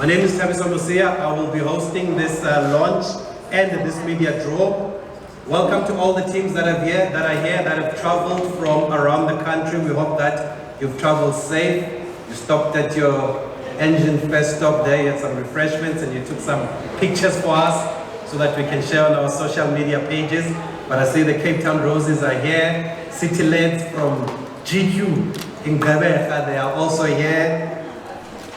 My name is Tabiso Musia. I will be hosting this launch and this media draw. Welcome to all the teams that are here, that have traveled from around the country. We hope that you've traveled safe. You stopped at your Engen first stop there, you had some refreshments and you took some pictures for us so that we can share on our social media pages. But I see the Cape Town Roses are here. City Lads from GQ in Gabeja, they are also here.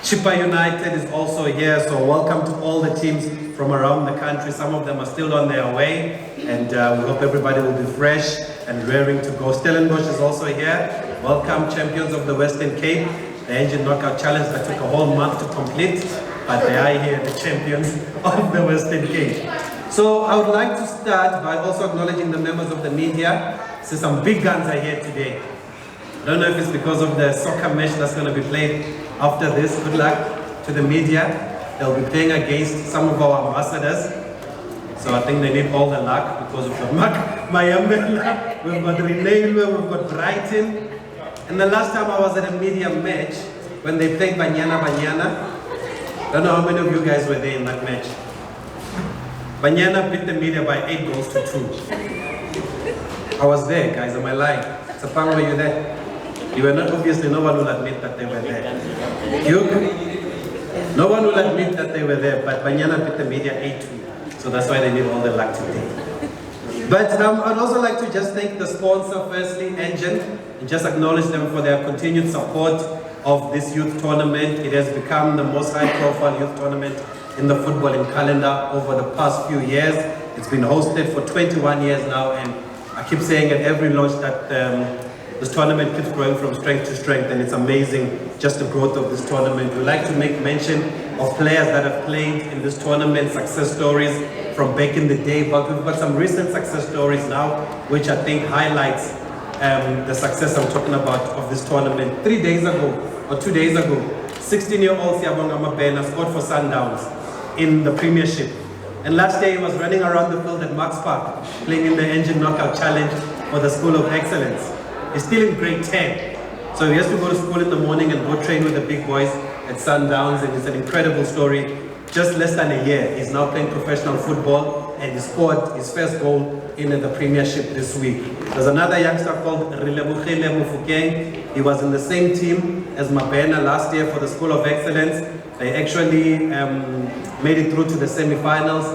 Chippa United is also here, so welcome to all the teams from around the country. Some of them are still on their way, and we hope everybody will be fresh and raring to go. Stellenbosch is also here. Welcome, champions of the Western Cape. The Engen Knockout Challenge that took a whole month to complete, but they are here, the champions of the Western Cape. So I would like to start by also acknowledging the members of the media. So some big guns are here today. I don't know if it's because of the soccer match that's going to be played after this. Good luck to the media. They'll be playing against some of our ambassadors. So I think they need all the luck because of the Mayambela. We've got Reneilwe, we've got Brighton. And the last time I was at a media match, when they played Banyana, I don't know how many of you guys were there in that match. Banyana beat the media by 8-2. I was there, guys, am I lying? Sapang, were you there? You were not, obviously, no one will admit that they were there. No one will admit that they were there, but Banyana beat the media 8-2. So that's why they need all the luck today. But I'd also like to just thank the sponsor, firstly, Engen, and just acknowledge them for their continued support of this youth tournament. It has become the most high-profile youth tournament in the footballing calendar over the past few years. It's been hosted for 21 years now, and I keep saying at every launch that this tournament keeps growing from strength to strength, and it's amazing just the growth of this tournament. We like to make mention of players that have played in this tournament, success stories from back in the day, but we've got some recent success stories now, which I think highlights the success I'm talking about of this tournament. 3 days ago, or 2 days ago, 16-year-old Siabonga Mabena scored for Sundowns in the Premiership. And last day he was running around the field at Max Park, playing in the Engen Knockout Challenge for the School of Excellence. He's still in grade 10. So he has to go to school in the morning and go train with the big boys at Sundowns, and it's an incredible story. Just less than a year, he's now playing professional football, and he scored his first goal in the Premiership this week. There's another youngster called Reneilwe. He was in the same team as Mabena last year for the School of Excellence. They actually made it through to the semi-finals.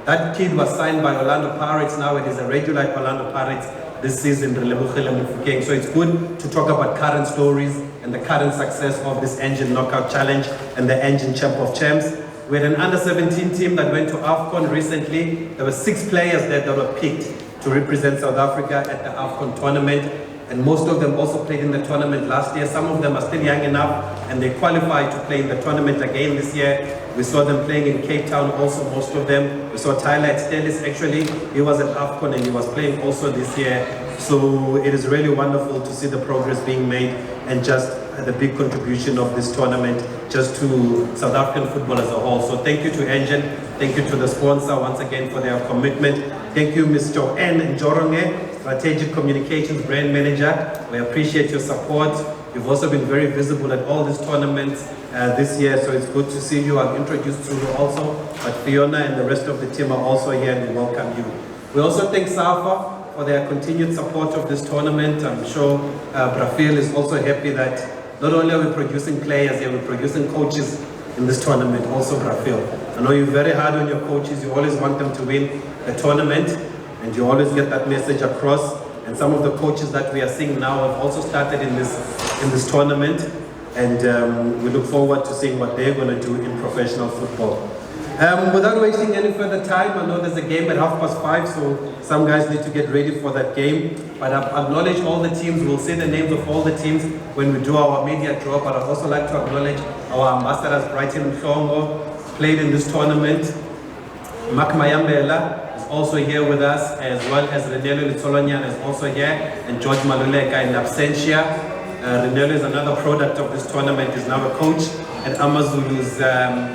That kid was signed by Orlando Pirates now, and is a regular at Orlando Pirates this season. So it's good to talk about current stories and the current success of this Engen Knockout Challenge and the Engen Champ of Champs. We had an under-17 team that went to AFCON recently. There were 6 players there that were picked to represent South Africa at the AFCON tournament, and most of them also played in the tournament last year. Some of them are still young enough and they qualified to play in the tournament again this year. We saw them playing in Cape Town also, most of them. We saw Tyler at Stellis, actually. He was at AFCON and he was playing also this year. So it is really wonderful to see the progress being made and just the big contribution of this tournament just to South African football as a whole. So thank you to Engen, thank you to the sponsor once again for their commitment. Thank you, Mr. N. Njoronge, Strategic Communications Brand Manager. We appreciate your support. You've also been very visible at all these tournaments this year, so it's good to see you. I've introduced you also, but Fiona and the rest of the team are also here, and we welcome you. We also thank SAFA for their continued support of this tournament. I'm sure Brafil is also happy that not only are we producing players here, we're producing coaches in this tournament, also Brafil. I know you're very hard on your coaches, you always want them to win the tournament, and you always get that message across. And some of the coaches that we are seeing now have also started in this tournament, and we look forward to seeing what they're going to do in professional football. Without wasting any further time, I know there's a game at 5:30, so some guys need to get ready for that game. But I acknowledge all the teams. We'll say the names of all the teams when we do our media draw, but I'd also like to acknowledge our ambassadors, Brighton and Mhlongo, played in this tournament. Mayambela is also here with us, as well as Letsholonyane is also here, and George Maluleka in absentia. Reneilwe is another product of this tournament, is now a coach at Amazulu's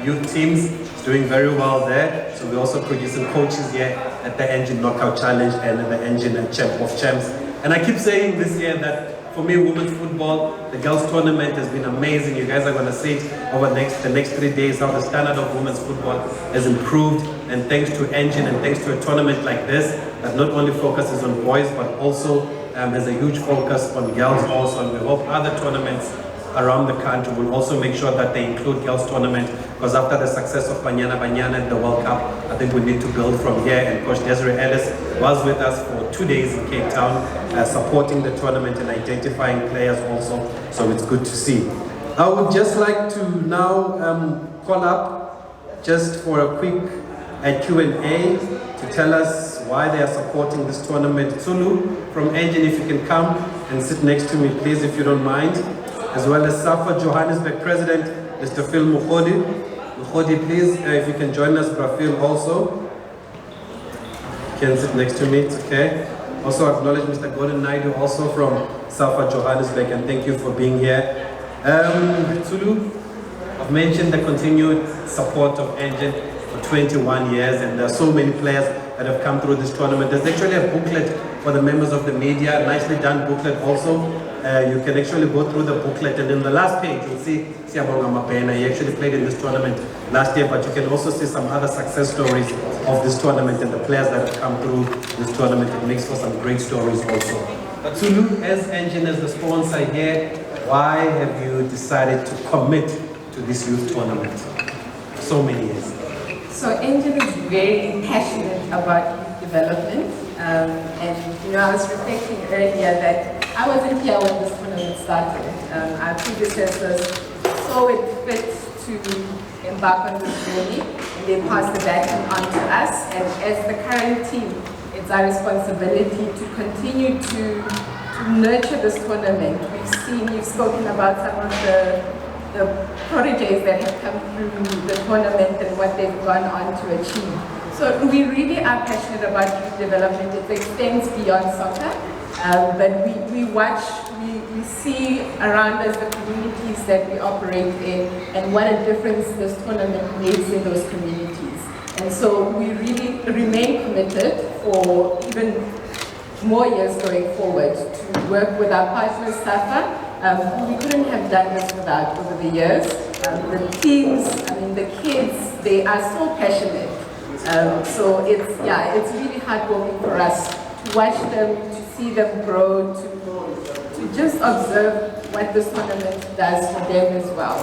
youth teams. He's doing very well there. So we're also producing coaches here at the Engen Knockout Challenge and the Engen Champ of Champs. And I keep saying this year that for me, women's football, the girls tournament has been amazing. You guys are going to see it over the next 3 days, how the standard of women's football has improved. And thanks to Engen and thanks to a tournament like this, that not only focuses on boys, but also has a huge focus on girls also. And we hope other tournaments around the country will also make sure that they include girls tournament, because after the success of Banyana and the World Cup, I think we need to build from here. And Coach Desiree Ellis was with us for 2 days in Cape Town, supporting the tournament and identifying players also, so it's good to see. I would just like to now call up just for a quick Q&A to tell us why they are supporting this tournament. Zulu from Engen, if you can come and sit next to me, please, if you don't mind. As well as SAFA Johannesburg President, Mr. Phil Mhlongo. Mhlongo, please, if you can join us, Phil also. You can sit next to me, it's okay. Also acknowledge Mr. Gordon Naidu, also from SAFA Johannesburg, and thank you for being here. Zulu, I've mentioned the continued support of Engen for 21 years, and there are so many players that have come through this tournament. There's actually a booklet for the members of the media, nicely done booklet also. You can actually go through the booklet, and in the last page you'll see Siyabonga Mabena. He actually played in this tournament last year, but you can also see some other success stories of this tournament and the players that have come through this tournament. It makes for some great stories also. But Zulu, as Engen as the sponsor here, why have you decided to commit to this youth tournament for so many years? So Engen is very passionate about youth development, and you know, I was reflecting earlier that I wasn't here when this tournament started. Our predecessors saw it fit to embark on this journey, and they passed the baton on to us. And as the current team, it's our responsibility to continue to nurture this tournament. You've spoken about some of the prodigies that have come through the tournament and what they've gone on to achieve. So we really are passionate about youth development. It extends beyond soccer, but we watch, we see around us the communities that we operate in and what a difference this tournament makes in those communities. And so we really remain committed for even more years going forward to work with our partners, SAFA. We couldn't have done this without over the years. The teams, I mean the kids, they are so passionate. So it's really heartwarming for us to watch them, to see them grow, to just observe what this tournament does for them as well.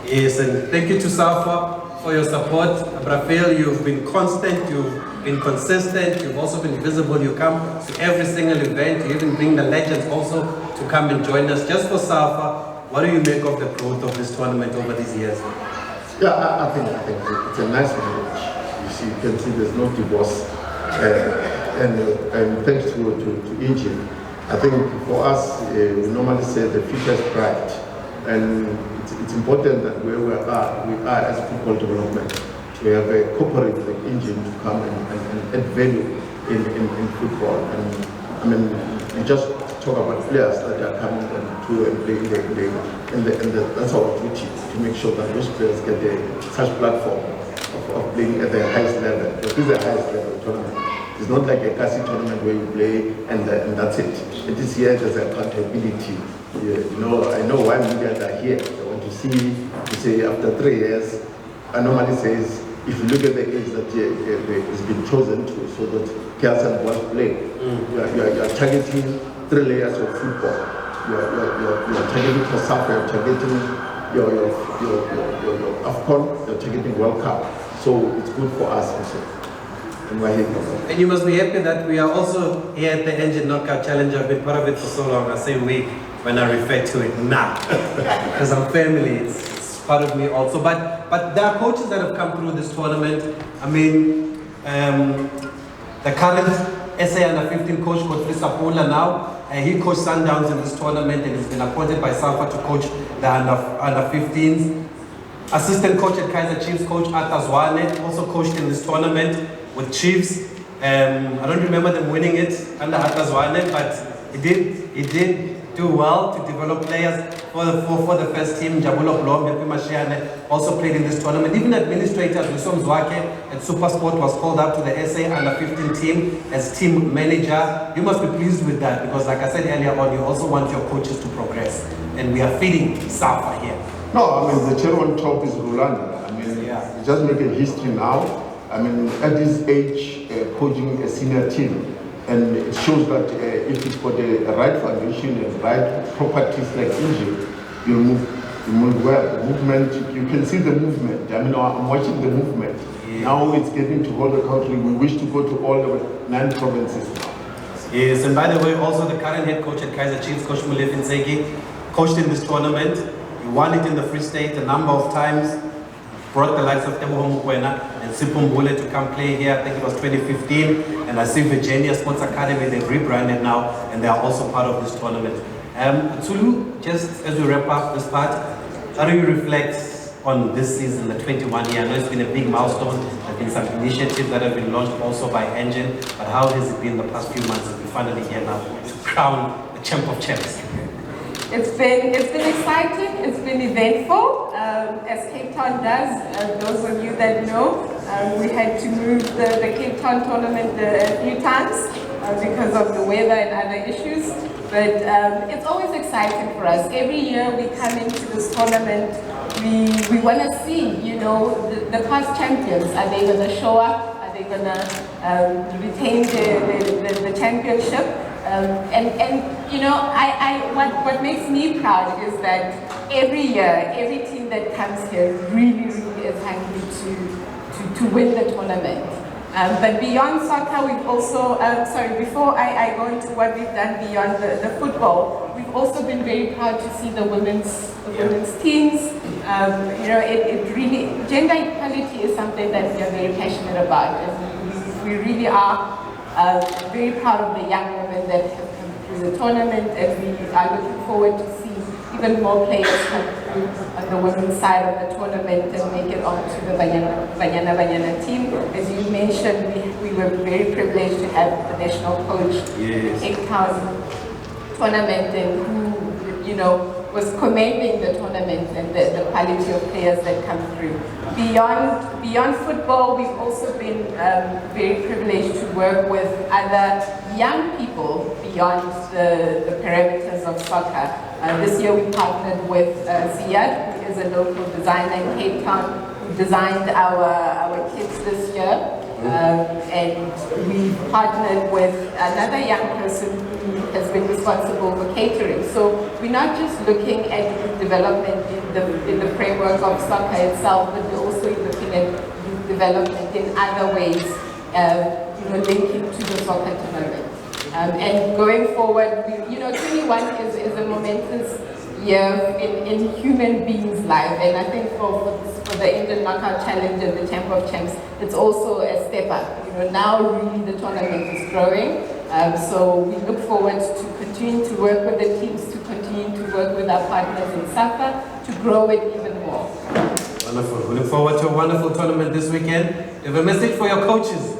Yes, and thank you to SAFA for your support. Brafil, you've been constant, you've been consistent, you've also been visible. You come to every single event, you even bring the legends also to come and join us. Just for SAFA, what do you make of the growth of this tournament over these years? Yeah, I think it's a nice marriage. You can see there's no divorce, and thanks to Engen. I think for us, we normally say the future is bright, and it's important that where we are as football development, we have a corporate like Engen to come and add value in football. And I mean, we just talk about players that are coming to and play and that's our duty to make sure that those players get such platform of playing at the highest level. It is the highest level tournament. It's not like a classic tournament where you play and that's it. It is here, there's accountability. You know, I know why media are here. They want to see, to say after 3 years, I normally say, if you look at the age that it's been chosen to, so that girls and boys play, you are targeting 3 layers of football. You are targeting for SAFA, you're targeting your AFCON, you're targeting World Cup. So it's good for us also. And we're here. And you must be happy that we are also here at the Engen Knockout Challenge. I've been part of it for so long. I say we when I refer to it now. Because I'm family, it's part of me also. But there are coaches that have come through this tournament. I mean, the current SA Under-15 coach, Coach Sapula now, he coached Sundowns in this tournament and he's been appointed by SAFA to coach the Under-15s. Assistant coach at Kaizer Chiefs, Coach Arthur Zwane, also coached in this tournament with Chiefs. I don't remember them winning it under Arthur Zwane, but He did do well to develop players for the first team. Jabulo Blombe, Pimashiane also played in this tournament. Even administrators, Wisom Zwake at Supersport was called up to the SA Under-15 team as team manager. You must be pleased with that because, like I said earlier on, you also want your coaches to progress. And we are feeding SAFA here. No, I mean, the chair on top is Rolanda. I mean, Yeah. he's just making history now. I mean, at this age, coaching a senior team, and it shows that if you've got the right foundation and right properties like Engen, you move well. The movement, you can see the movement. I mean, I'm watching the movement. Yeah. Now it's getting to all the country. We wish to go to all the 9 provinces now. Yes, and by the way, also the current head coach at Kaizer Chiefs, Coach Molefe Nseki, coached in this tournament. He won it in the Free State a number of times. Brought the likes of Teboho Mokoena and Sipho Mbule to come play here. I think it was 2015. And I see Virginia Sports Academy, they've rebranded now, and they are also part of this tournament. Tsulu, just as we wrap up this part, how do you reflect on this season, the 21 year? I know it's been a big milestone. There have been some initiatives that have been launched also by Engen, but how has it been the past few months as we finally here now to crown the Champ of Champs? It's been exciting, it's been eventful, as Cape Town does. Those of you that know, we had to move the Cape Town tournament a few times because of the weather and other issues. But it's always exciting for us. Every year we come into this tournament, we want to see, you know, the past champions. Are they going to show up? Are they going to retain the championship? And you know, what makes me proud is that every year, every team that comes here really is hungry to win the tournament. But beyond soccer, we've also, before I go into what we've done beyond the football, we've also been very proud to see the women's teams. You know, it really, gender equality is something that we are very passionate about. And we really are very proud of the young women that have come through the tournament, and we are looking forward to see even more players come through on the women's side of the tournament and make it onto the Banyana team. As you mentioned, we were very privileged to have the national coach in the Cape Town tournament, and who, you know, was commending the tournament and the quality of players that come through. Beyond football, we've also been very privileged to work with other young people beyond the parameters of soccer. This year we partnered with Ziad, who is a local designer in Cape Town, who designed our kits this year. And we partnered with another young person who has been responsible for catering. So we're not just looking at youth development in the framework of soccer itself, but we're also looking at youth development in other ways, you know, linking to the soccer tournament. And going forward, you know, 21 is a momentous year in human beings' life, and I think for the Engen Knockout Challenge and the Champ of Champs, it's also a step up. You know, now really the tournament is growing, so we look forward to continue to work with the teams, to continue to work with our partners in SAFA to grow it even more. Wonderful. We look forward to a wonderful tournament this weekend. You have a message for your coaches?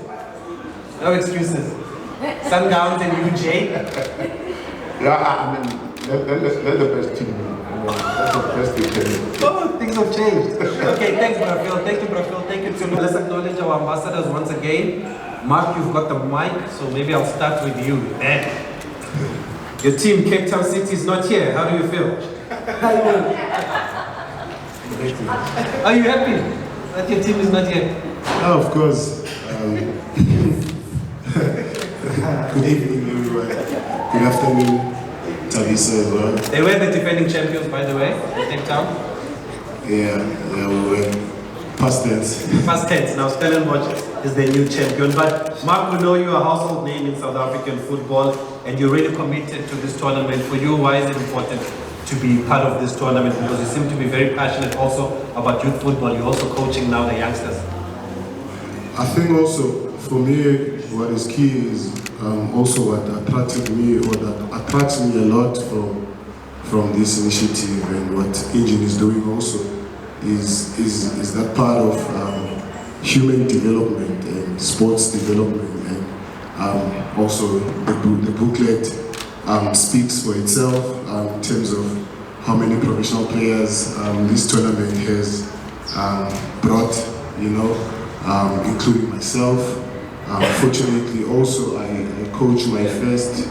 No excuses. Sundowns and UJ. Yeah, I mean, let the best team win. That's the best we can do. Oh, things have changed. Okay, thanks, Brafil. Thank you, Brafil. Thank you, Tsulu. Let's acknowledge our ambassadors once again. Mark, you've got the mic, so maybe I'll start with you. Your team, Cape Town City, is not here. How do you feel? Are you happy that your team is not here? Oh, of course. Good evening, everyone. Good afternoon, Tabisa as well. They were the defending champions, by the way, Cape Town. Yeah, we were past tense. Past tense. Now Stellenbosch is the new champion. But Mark, we know you're a household name in South African football, and you're really committed to this tournament. For you, why is it important to be part of this tournament? Because you seem to be very passionate also about youth football. You're also coaching now the youngsters. I think also, for me, what is key is also what attracted me, or that attracts me a lot from this initiative, and what Engen is doing also is that part of human development and sports development, and also the booklet speaks for itself in terms of how many professional players this tournament has brought, you know, including myself. Fortunately, also I coached my first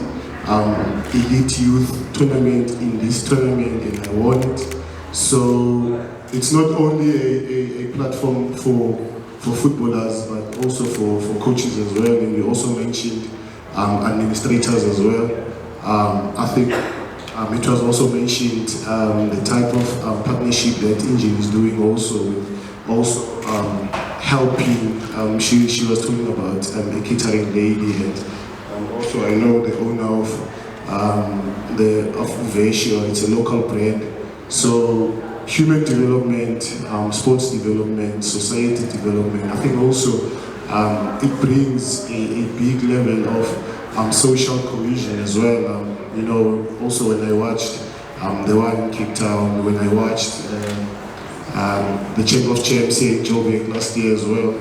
elite youth tournament in this tournament, and I won it. So it's not only a platform for footballers, but also for coaches as well. And you also mentioned administrators as well. I think it was also mentioned the type of partnership that Engen is doing also helping. She was talking about a catering lady, and also I know the owner of Vesio. It's a local brand. So human development, sports development, society development. I think also it brings a big level of social cohesion as well. You know, also when I watched the one in Cape Town, when I watched the Champ of Champs here in Joburg last year as well,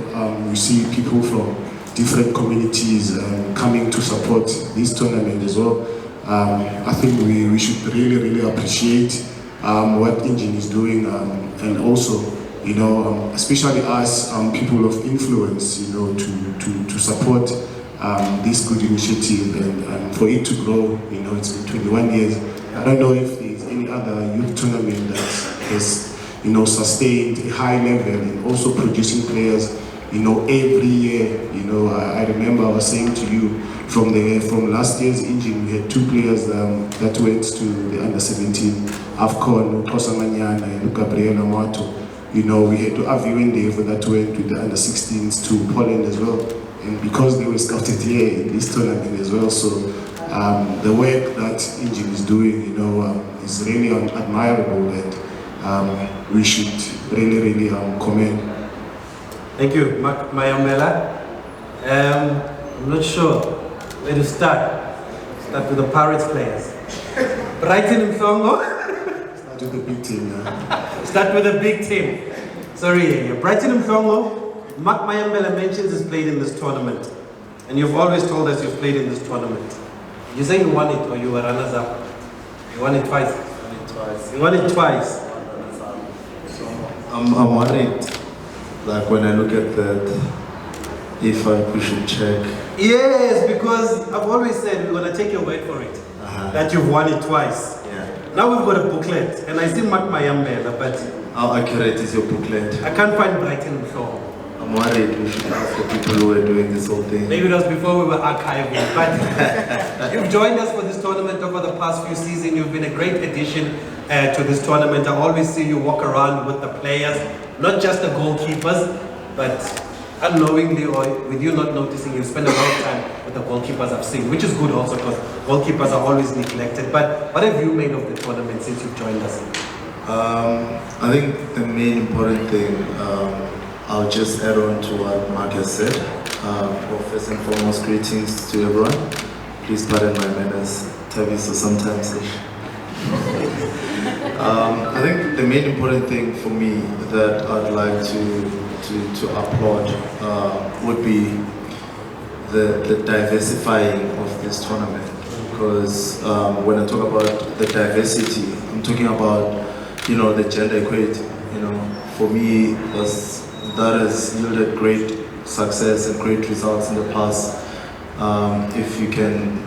you see people from different communities coming to support this tournament as well. I think we should really appreciate what Engen is doing, and also, you know, especially us people of influence, you know, to support this good initiative and for it to grow. You know, it's been 21 years. I don't know if there's any other youth tournament that has, you know, sustained a high level and also producing players, you know, every year. You know, I remember I was saying to you, from last year's Engen, we had 2 players that went to the under-17 AFCON, Mhlongo and Gabriela Mato. You know, we had to have Mayambela that went to the under-16s to Poland as well. And because they were scouted here in this tournament as well, so the work that Engen is doing, you know, is really admirable, and we should really commend. Thank you, Mayambela. I'm not sure where to start. Start with the Pirates players. Brighton and Mhlongo. Start with the big team now. Start with the big team. Sorry, Brighton and Mhlongo. Mayambela mentions he's played in this tournament. And you've always told us you've played in this tournament. You say you won it or you were runners-up? You won it twice? You won it twice. I'm worried, like when I look at that, if we should check. Yes, because I've always said we're going to take your word for it, that you've won it twice. Yeah. Now we've got a booklet, and I see Mayambela, but How accurate is your booklet? I can't find Brighton and Mhlongo. I'm worried we should ask the people who are doing this whole thing. Maybe it was before we were archiving, but you've joined us for this tournament over the past few seasons. You've been a great addition to this tournament. I always see you walk around with the players, not just the goalkeepers, but unknowingly or with you not noticing, you spend a lot of time with the goalkeepers I've seen, which is good also because goalkeepers are always neglected. But what have you made of the tournament since you've joined us? I think the main important thing, I'll just add on to what Mark has said. First and foremost, greetings to everyone. Please pardon my manners, Tabiso sometimes. I think the main important thing for me that I'd like to applaud would be the diversifying of this tournament. Because when I talk about the diversity, I'm talking about, you know, the gender equality. You know, for me, that has yielded great success and great results in the past. If you can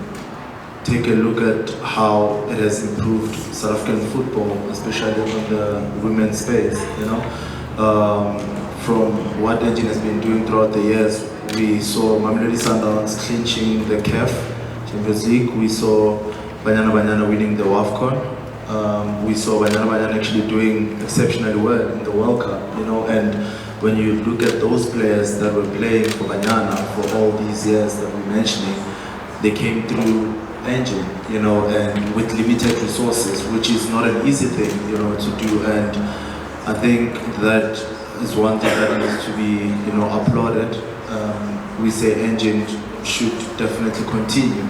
take a look at how it has improved South African football, especially on the women's space, you know. From what Engen has been doing throughout the years, we saw Mamelodi Sundowns clinching the CAF Champions League. We saw Banyana winning the WAFCON. We saw Banyana actually doing exceptionally well in the World Cup, you know. And when you look at those players that were playing for Banyana for all these years that we're mentioning, they came through Engen, you know, and with limited resources, which is not an easy thing, you know, to do. And I think that is one thing that needs to be, you know, applauded. We say Engen should definitely continue.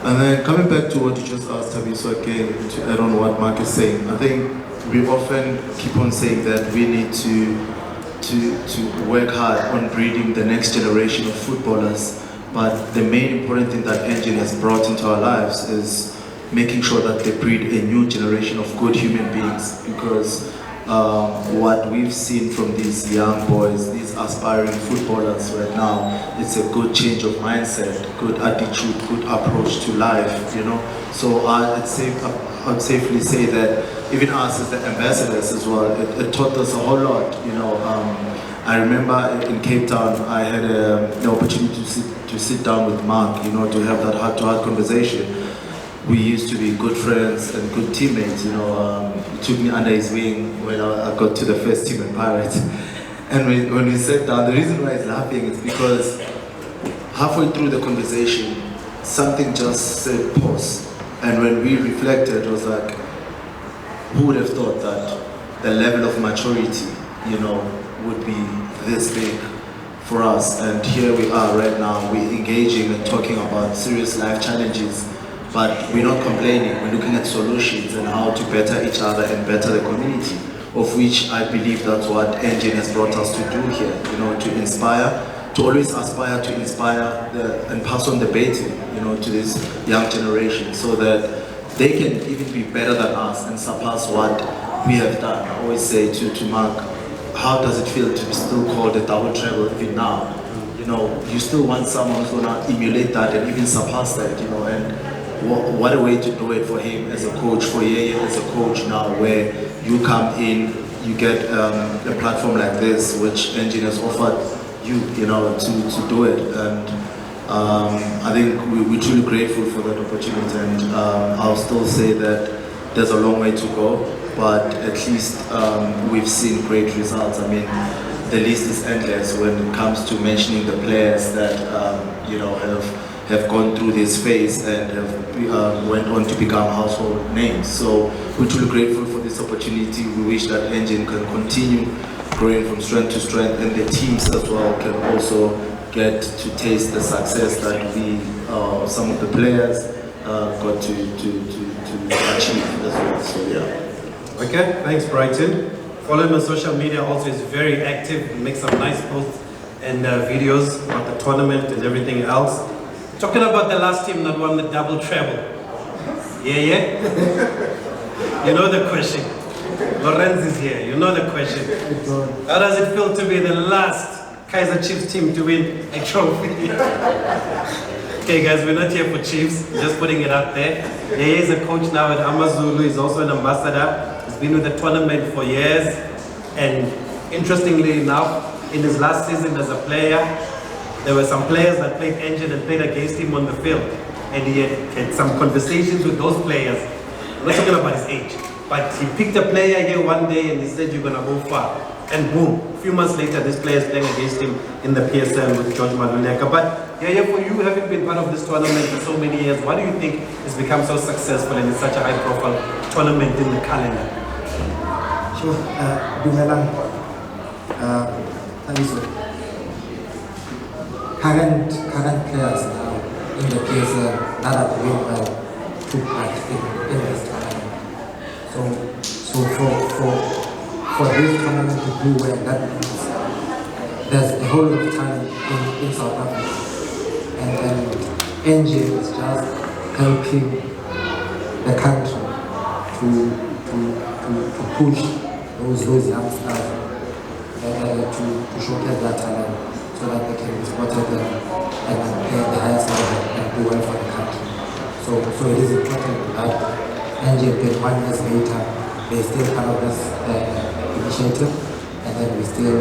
And then coming back to what you just asked, Tabiso, again, to add on what Mark is saying, I think we often keep on saying that we need to work hard on breeding the next generation of footballers. But the main important thing that Engen has brought into our lives is making sure that they breed a new generation of good human beings, because what we've seen from these young boys, these aspiring footballers right now, it's a good change of mindset, good attitude, good approach to life, you know. So I'd safely say that even us as the ambassadors as well, it taught us a whole lot, you know. I remember in Cape Town, I had the opportunity to sit down with Mark, you know, to have that heart-to-heart conversation. We used to be good friends and good teammates, you know. He took me under his wing when I got to the first team in Pirates. And when we sat down, the reason why he's laughing is because halfway through the conversation, something just said pause. And when we reflected, it was like, who would have thought that the level of maturity, you know, would be this big for us? And here we are right now, we're engaging and talking about serious life challenges, but we're not complaining, we're looking at solutions and how to better each other and better the community, of which I believe that's what Engen has brought us to do here, you know, to inspire, to always aspire to inspire and pass on the baton, you know, to this young generation, so that they can even be better than us and surpass what we have done. I always say to Mark, how does it feel to be still called a double treble even now? You know, you still want someone who's gonna emulate that and even surpass that, you know, and what a way to do it for him as a coach, for Yeye as a coach now, where you come in, you get a platform like this, which Engen has offered you, you know, to do it. And I think we're truly grateful for that opportunity, and I'll still say that there's a long way to go, but at least we've seen great results. I mean, the list is endless when it comes to mentioning the players that you know have gone through this phase and have went on to become household names. So we're truly grateful for this opportunity. We wish that Engen can continue growing from strength to strength, and the teams as well can also get to taste the success that we, some of the players, got to achieve as well. So yeah. Okay, thanks Brighton. Follow him on social media, also is very active, he makes some nice posts and videos about the tournament and everything else. Talking about the last team that won the double treble. Yeah? You know the question. Lorenz is here, you know the question. How does it feel to be the last Kaizer Chiefs team to win a trophy? Okay guys, we're not here for Chiefs, just putting it out there. Yeye is a coach now at Amazulu, he's also an ambassador. He's been with the tournament for years, and interestingly enough, in his last season as a player, there were some players that played Engen and played against him on the field, and he had some conversations with those players. I'm not talking about his age, but he picked a player here one day and he said, you're gonna go far. And boom, a few months later, this player is playing against him in the PSL with George Maluleka. But yeah, for you, having been part of this tournament for so many years, why do you think it's become so successful and it's such a high-profile tournament in the calendar? Sure, thank you, sir. Current players now in the PSL that are doing well took part in this tournament. So for this tournament to do well, that means there's a whole lot of talent in South Africa, and Engen is just helping the country to push those youngsters to showcase their talent, so that they can be spotted and play at the highest level and do well for the country. So it is important that Engen, 21 years later, they still kind of this initiative, and then we still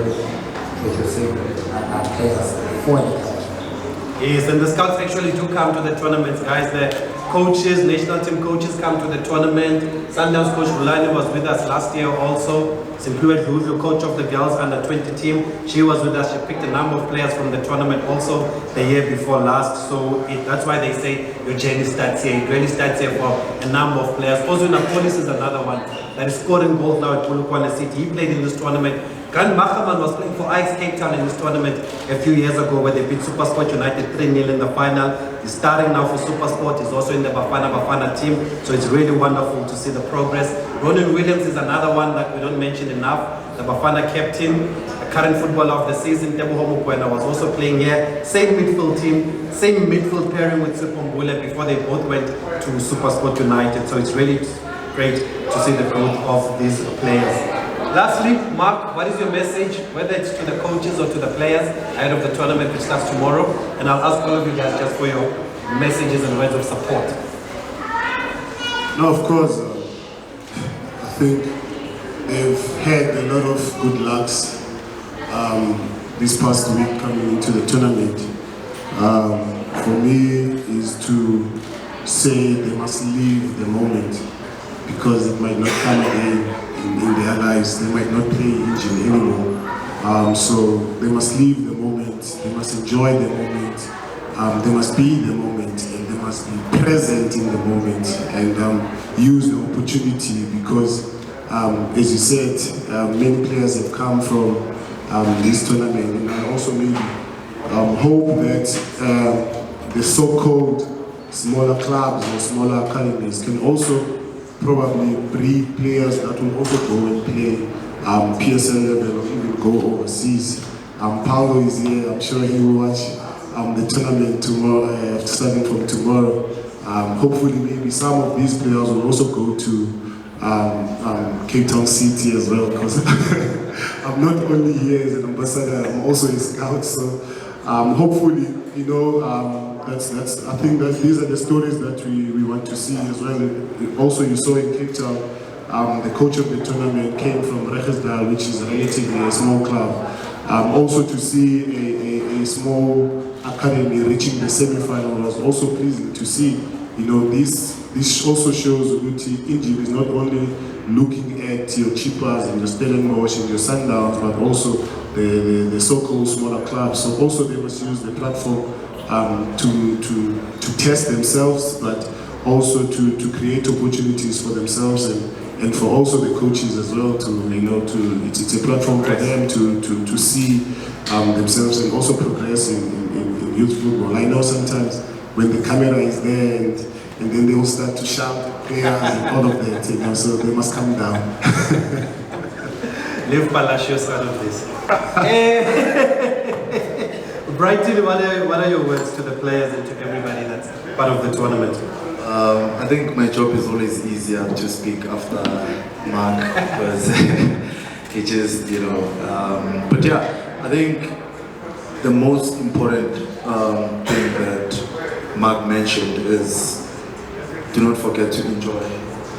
producing our players for the country. Yes, and the scouts actually do come to the tournaments, guys. The coaches, national team coaches come to the tournament. Sundowns coach Reneilwe was with us last year also. Simpluet Luzo, coach of the girls under 20 team. She was with us. She picked a number of players from the tournament also the year before last. So that's why they say your journey starts here. It really starts here for a number of players. Also, Napolis is another one that is scoring goals now at Polokwane City. He played in this tournament. Grant Machaman was playing for Ajax Cape Town in this tournament a few years ago, where they beat SuperSport United 3-0 in the final. He's starting now for SuperSport. He's also in the Bafana team, so it's really wonderful to see the progress. Ronan Williams is another one that we don't mention enough, the Bafana captain, the current footballer of the season. Teboho Mokoena was also playing here. Same midfield team, same midfield pairing with Sipho Mbule before they both went to to SuperSport United. So it's really great to see the growth of these players. Lastly, Mark, what is your message, whether it's to the coaches or to the players ahead of the tournament which starts tomorrow? And I'll ask all of you guys just for your messages and words of support. No, of course, I think they've had a lot of good lucks this past week coming into the tournament. For me is to say they must live the moment, because it might not come again in their lives. They might not play Engen anymore. So they must live the moment, they must enjoy the moment, they must be the moment, and they must be present in the moment, and use the opportunity, because as you said, many players have come from this tournament, and I also maybe hope that the so-called smaller clubs or smaller academies can also probably breed players that will also go and play PSL level or even go overseas. Paulo is here, I'm sure he will watch the tournament tomorrow, starting from tomorrow. Hopefully maybe some of these players will also go to Cape Town City as well, because I'm not only here as an ambassador, I'm also a scout, so hopefully, you know, I think that these are the stories that we want to see as well. Also, you saw in Cape Town, the coach of the tournament came from Reneilwe, which is relatively a small club. Also to see a small academy reaching the semi-final was also pleasing to see. You know, this also shows that Engen is not only looking at your Chippers and your Stellenbosch and your Sundowns, but also the so-called smaller clubs. So also they must use the platform to test themselves, but also to create opportunities for themselves and for also the coaches as well, to, you know, it's a platform for them to see themselves and also progress in youth football. I know sometimes when the camera is there and then they will start to shout at players and all of that, you know, so they must come down. Leave Palacios out of this. Brighton, what are your words to the players and to everybody that's part of the tournament? I think my job is always easier to speak after Mark, because he just, you know, but yeah, I think the most important thing that Mark mentioned is do not forget to enjoy.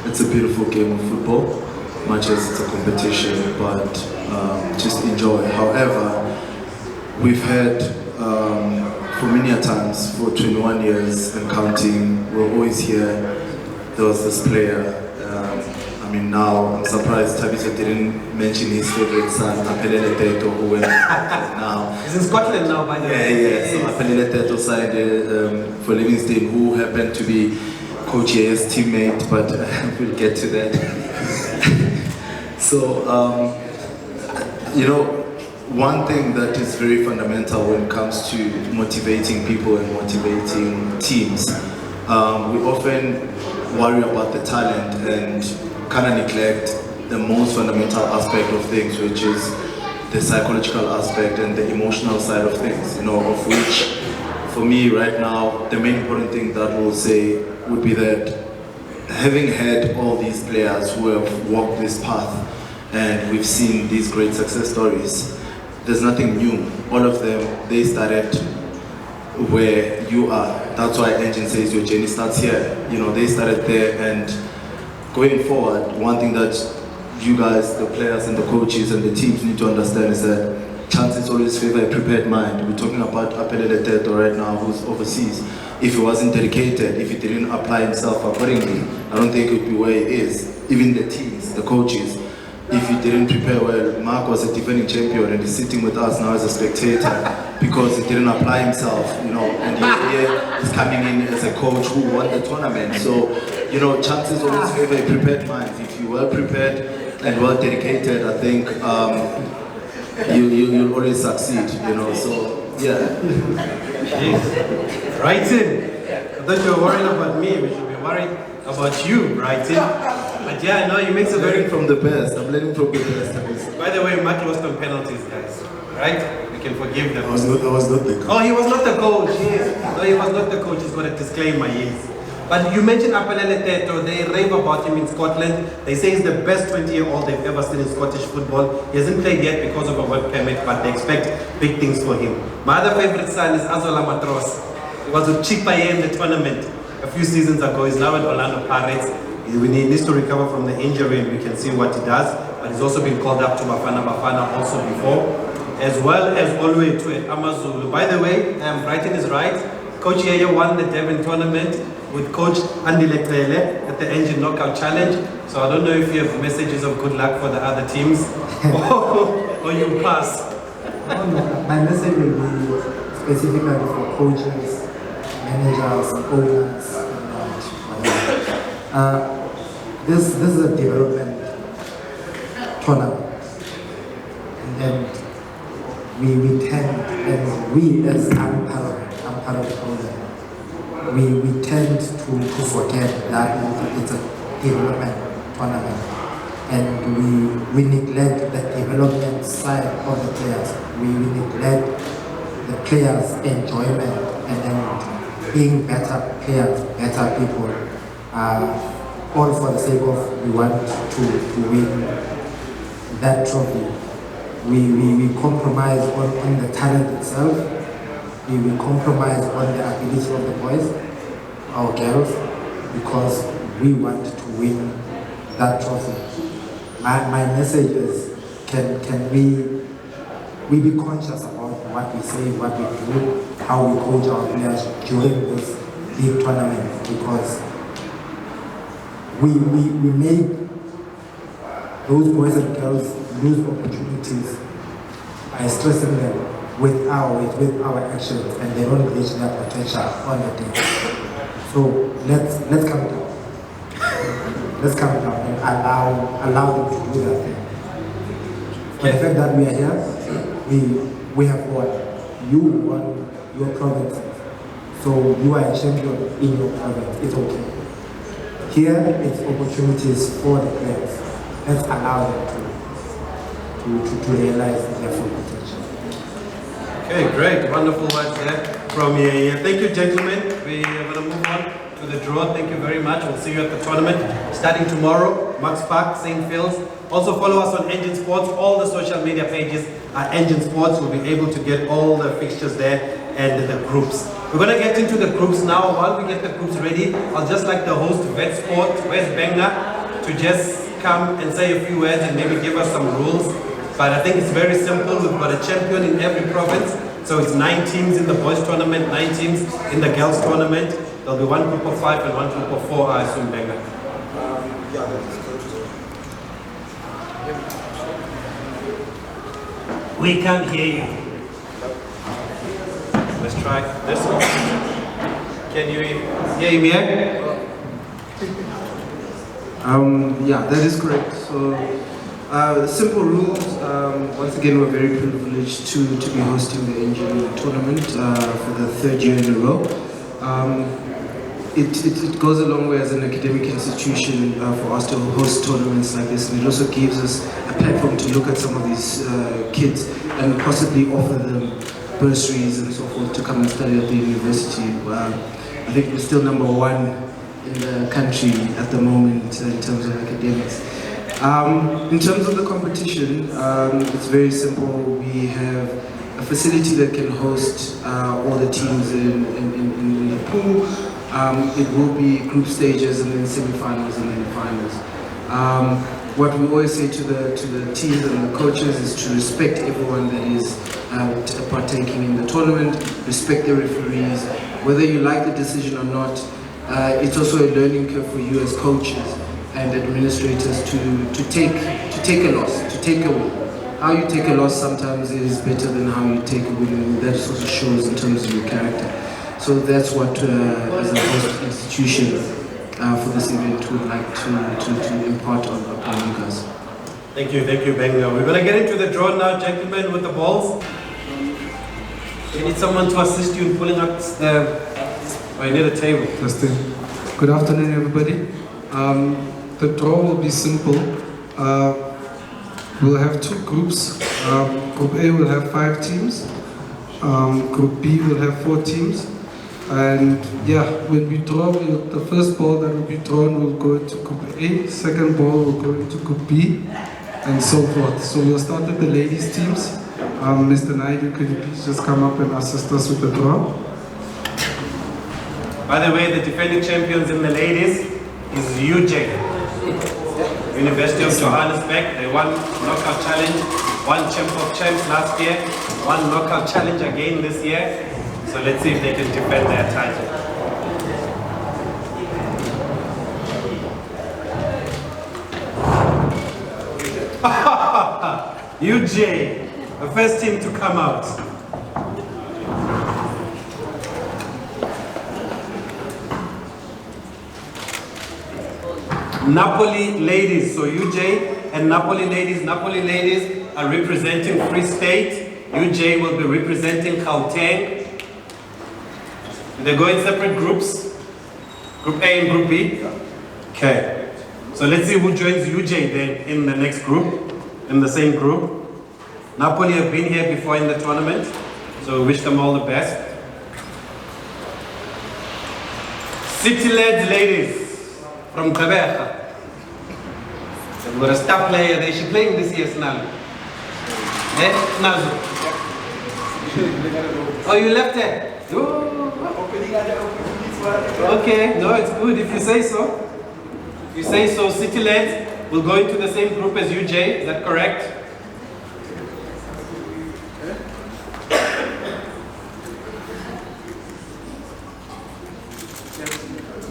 It's a beautiful game of football, much as it's a competition, but just enjoy. However, we've had for many a times, for 21 years and counting, we're always here. There was this player, I mean now, I'm surprised Thabiso didn't mention his favorite son, Apelele Teto, who went now. He's in Scotland now, by the way. Yeah, so Apelele Teto signed for Livingston, who happened to be Coach Ye's teammate, but we'll get to that. So, you know, one thing that is very fundamental when it comes to motivating people and motivating teams, we often worry about the talent and kind of neglect the most fundamental aspect of things, which is the psychological aspect and the emotional side of things, you know, of which, for me right now, the main important thing that we'll say would be that having had all these players who have walked this path and we've seen these great success stories, there's nothing new. All of them, they started where you are. That's why Engen says your journey starts here. You know, they started there, and going forward, one thing that you guys, the players and the coaches and the teams need to understand is that chances always favor a prepared mind. We're talking about Apelele Teto right now, who's overseas. If he wasn't dedicated, if he didn't apply himself accordingly, I don't think it would be where he is. Even the teams, the coaches, if he didn't prepare well. Mark was a defending champion and he's sitting with us now as a spectator because he didn't apply himself, you know, and he's coming in as a coach who won the tournament. So, you know, chances always favor a prepared mind. If you're well prepared and well dedicated, I think you'll always succeed, you know, so, yeah. Brighton, I thought you were worried about me. We should be worried about you, Brighton. But yeah, no, he makes a very... from the best. I'm learning from the best. By the way, Mark lost on penalties, guys. Right? We can forgive them. I was not the coach. Oh, he was not the coach, yes. No, he was not the coach. He's got a disclaimer, yes. But you mentioned Apelele Teto, they rave about him in Scotland. They say he's the best 20-year-old they've ever seen in Scottish football. He hasn't played yet because of a work permit, but they expect big things for him. My other favorite son is Azola Matros. He was with Chipaye in the tournament a few seasons ago. He's now at Orlando Pirates. He needs to recover from the injury and we can see what he does. But he's also been called up to Bafana also before, as well as Olwe to Amazulu. By the way, Brighton is right. Coach Yeye won the Devon tournament with Coach Andy Letlele at the Engen Knockout Challenge. So I don't know if you have messages of good luck for the other teams or you pass. My message will be specifically for coaches, managers, owners, and this is a development tournament, and we tend, and we as I'm part of the program, we tend to forget that it's a development tournament, and we neglect the development side of the players. We neglect the players' enjoyment and then being better players, better people, all for the sake of we want to win that trophy. We compromise on the talent itself. We compromise on the ability of the boys, our girls, because we want to win that trophy. My message is, can we be conscious about what we say, what we do, how we coach our players during this big tournament, because we make those boys and girls lose opportunities by stressing them with our actions, and they don't reach their potential on the day. So let's come down. Let's come down and allow them to do that thing. For the fact that we are here, we have won. You won your province. So you are a champion in your province. It's okay. Here, it's opportunities for the players. Let's allow them to realize their full potential. Okay, great. Wonderful words there from you. Thank you, gentlemen. We are going to move on to the draw. Thank you very much. We'll see you at the tournament starting tomorrow. Max Park, St. Phil's. Also follow us on Engen Sports. All the social media pages are Engen Sports. We'll be able to get all the fixtures there and the groups. We're going to get into the groups now. While we get the groups ready, I'll just like the host, Wits Sports, Wes Benga, to just come and say a few words and maybe give us some rules. But I think it's very simple. We've got a champion in every province. So it's 9 teams in the boys tournament, 9 teams in the girls tournament. There'll be 1 group of 5 and 1 group of 4, I assume, Benga. We can't hear you. Let's try this one. Can you hear me? Yeah, that is correct. So, the simple rules, once again, we're very privileged to be hosting the Engen tournament for the 3rd year in a row. It goes a long way as an academic institution for us to host tournaments like this, and it also gives us a platform to look at some of these kids and possibly offer them bursaries and so forth to come and study at the university. I think we're still #1 in the country at the moment in terms of academics. In terms of the competition, it's very simple. We have a facility that can host all the teams in the pool. It will be group stages and then semi-finals and then finals. What we always say to the teams and the coaches is to respect everyone that is partaking in the tournament, respect the referees, whether you like the decision or not. It's also a learning curve for you as coaches and administrators to take a loss, to take a win. How you take a loss sometimes is better than how you take a win, and that also shows in terms of your character. So that's what, as a host institution for this event, would like to impart upon you guys. Thank you, Benga. We're going to get into the draw now, gentlemen, with the balls. You need someone to assist you in pulling up the... Oh, you need a table. Good afternoon, everybody. The draw will be simple. We'll have 2 groups. Group A will have 5 teams. Group B will have 4 teams. And yeah, when we draw, the first ball that will be drawn will go into Group A, second ball will go into Group B, and so forth. So we'll start with the ladies' teams. Mr. Naidu, could you please just come up and assist us with the draw? By the way, the defending champions in the ladies is UJ, University of Johannesburg. They won knockout challenge, won Champ of Champs last year, won knockout challenge again this year. So let's see if they can defend their title. UJ, the first team to come out. Napoli ladies, so UJ and Napoli ladies are representing Free State. UJ will be representing Gauteng. They go in separate groups, Group A and Group B. Okay, so let's see who joins UJ then in the next group, in the same group. Napoli have been here before in the tournament, so we wish them all the best. City Lads ladies from Gqeberha. They've got a star player there. She's playing this year, Snalu. Eh, Snalu? Oh, you left her? Oh. Okay, no, it's good if you say so. If you say so, City Lads will go into the same group as UJ, is that correct?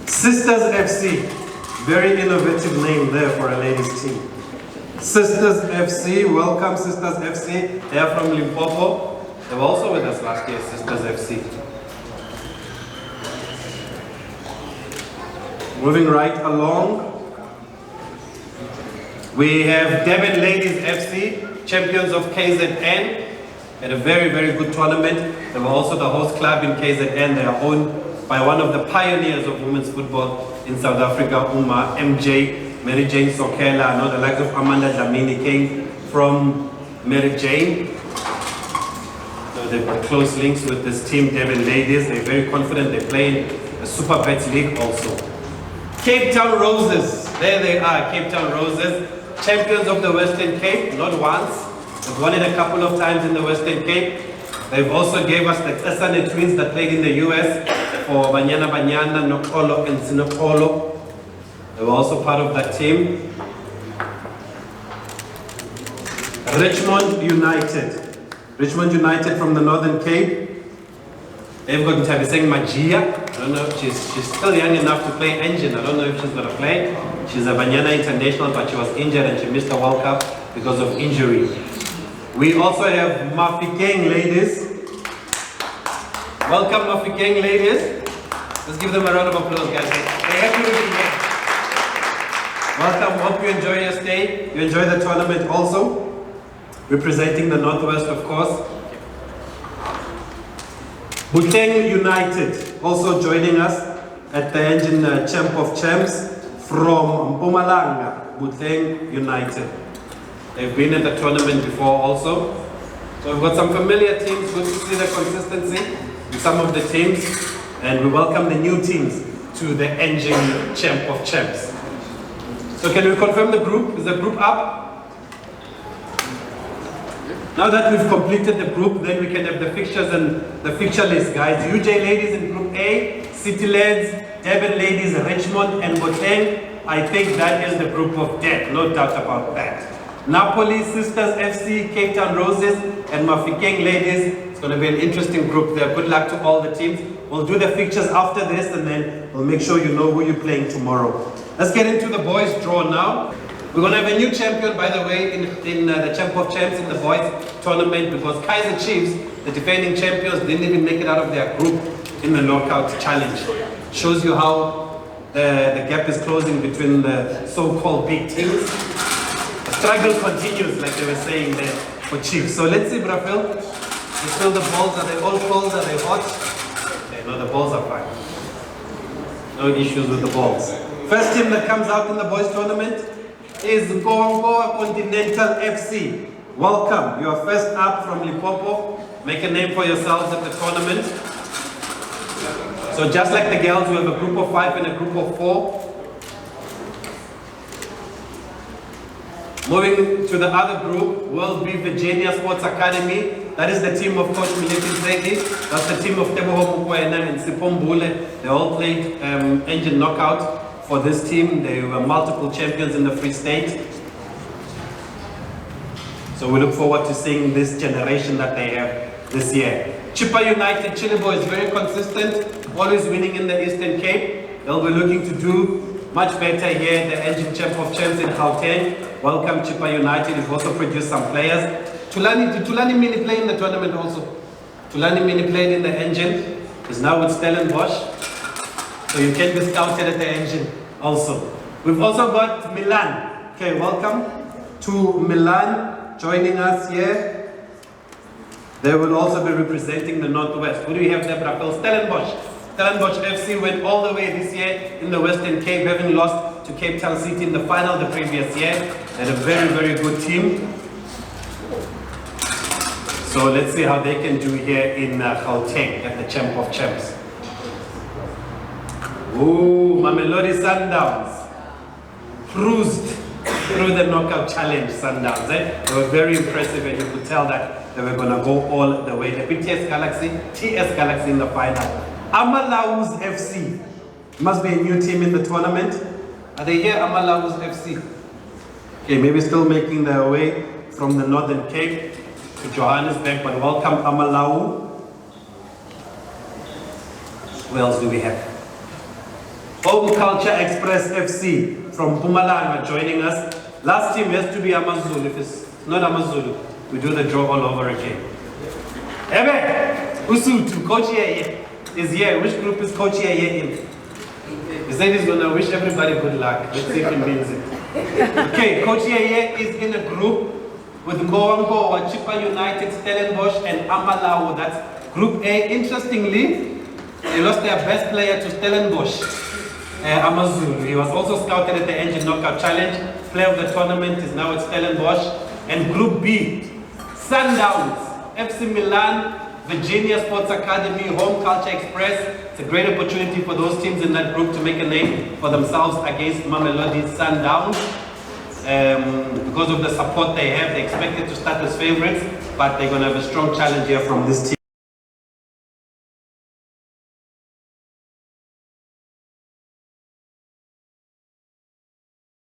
Sisters FC, very innovative name there for a ladies team. Sisters FC, welcome Sisters FC. They are from Limpopo. They were also with us last year, Sisters FC. Moving right along, we have Devon Ladies FC, champions of KZN. Had a very, very good tournament. They were also the host club in KZN. They are owned by one of the pioneers of women's football in South Africa, MJ, Mary Jane Sokela. I know the likes of Amanda Dlamini came from Mary Jane. So they've got close links with this team, Devon Ladies. They're very confident. They play in a Super Bet League also. Cape Town Roses, there they are, Cape Town Roses. Champions of the Western Cape, not once. They've won it a couple of times in the Western Cape. They've also gave us the Esane twins that played in the US for Banyana, Nokolo and Sinokolo. They were also part of that team. Richmond United. Richmond United from the Northern Cape. They've got Ntabiseng Magia. I don't know if she's still young enough to play Engen. I don't know if she's going to play. She's a Banyana international, but she was injured and she missed the World Cup because of injury. We also have Mafikeng ladies. Welcome Mafikeng ladies. Let's give them a round of applause, guys. They're happy to be here. Welcome, hope you enjoy your stay. You enjoy the tournament also. Representing the Northwest, of course. Buteng United also joining us at the Engen Champ of Champs from Mpumalanga, Buteng United. They've been at the tournament before also. So we've got some familiar teams, good to see the consistency in some of the teams. And we welcome the new teams to the Engen Champ of Champs. So can we confirm the group? Is the group up? Now that we've completed the group, then we can have the fixtures and the fixture list, guys. UJ ladies in Group A, City Lads, Devon ladies, Richmond and Boteng. I think that is the group of death, no doubt about that. Napoli, Sisters FC, Cape Town Roses, and Mafikeng ladies. It's going to be an interesting group there. Good luck to all the teams. We'll do the fixtures after this, and then we'll make sure you know who you're playing tomorrow. Let's get into the boys' draw now. We're going to have a new champion, by the way, in the Champ of Champs in the boys tournament, because Kaiser Chiefs, the defending champions, didn't even make it out of their group in the knockout challenge. Shows you how the gap is closing between the so-called big teams. The struggle continues, like they were saying there, for Chiefs. So let's see, Brafil. You feel the balls, are they all cold, are they hot? Okay, no, the balls are fine. No issues with the balls. First team that comes out in the boys tournament is Mhlongo Continental FC. Welcome, you are first up from Limpopo. Make a name for yourselves at the tournament. So just like the girls, we have a group of 5 and a group of 4. Moving to the other group, World B Virginia Sports Academy. That is the team of Coach Mileti Zeki. That's the team of Teboho Mukwena and Sipho Mbule. They all played Engen knockout for this team. They were multiple champions in the Free State. So we look forward to seeing this generation that they have this year. Chippa United, Chilibo is very consistent, always winning in the Eastern Cape. They'll be looking to do much better here, the Engen Champ of Champs in Gauteng. Welcome Chippa United, you've also produced some players. Did Tulani Mini play in the tournament also? Tulani Mini played in the Engen, is now with Stellenbosch. So you can be scouted at the Engen also. We've also got Milan. Okay, welcome to Milan joining us here. They will also be representing the Northwest. Who do we have there, Brakel? Stellenbosch. Stellenbosch FC went all the way this year in the Western Cape, having lost to Cape Town City in the final the previous year. They had a very, very good team. So let's see how they can do here in Gauteng at the Champ of Champs. Ooh, Mamelodi Sundowns cruised through the knockout challenge. Sundowns, They were very impressive, and you could tell that they were going to go all the way. The TS Galaxy in the final. Amalaus FC must be a new team in the tournament. Are they here, Amalaus FC? Okay, maybe still making their way from the Northern Cape to Johannesburg, but welcome Amalau. Who else do we have? Home Culture Express FC from Mpumalanga joining us. Last team has to be Amazulu. If it's not Amazulu, we do the draw all over again. Ebe, Usutu, Coach Yeye is here. Which group is Coach Yeye in? He said he's going to wish everybody good luck. Let's see if he means it. Okay, Coach Yeye is in a group with Mhlongo, Chippa United, Stellenbosch, and Amalawu. That's Group A. Interestingly, they lost their best player to Stellenbosch, Amazulu. He was also scouted at the Engen Knockout Challenge. Player of the tournament is now at Stellenbosch. And Group B, Sundowns, FC Milan, Virginia Sports Academy, Home Culture Express. It's a great opportunity for those teams in that group to make a name for themselves against Mamelodi Sundowns. Because of the support they have, they're expected to start as favorites, but they're going to have a strong challenge here from this team.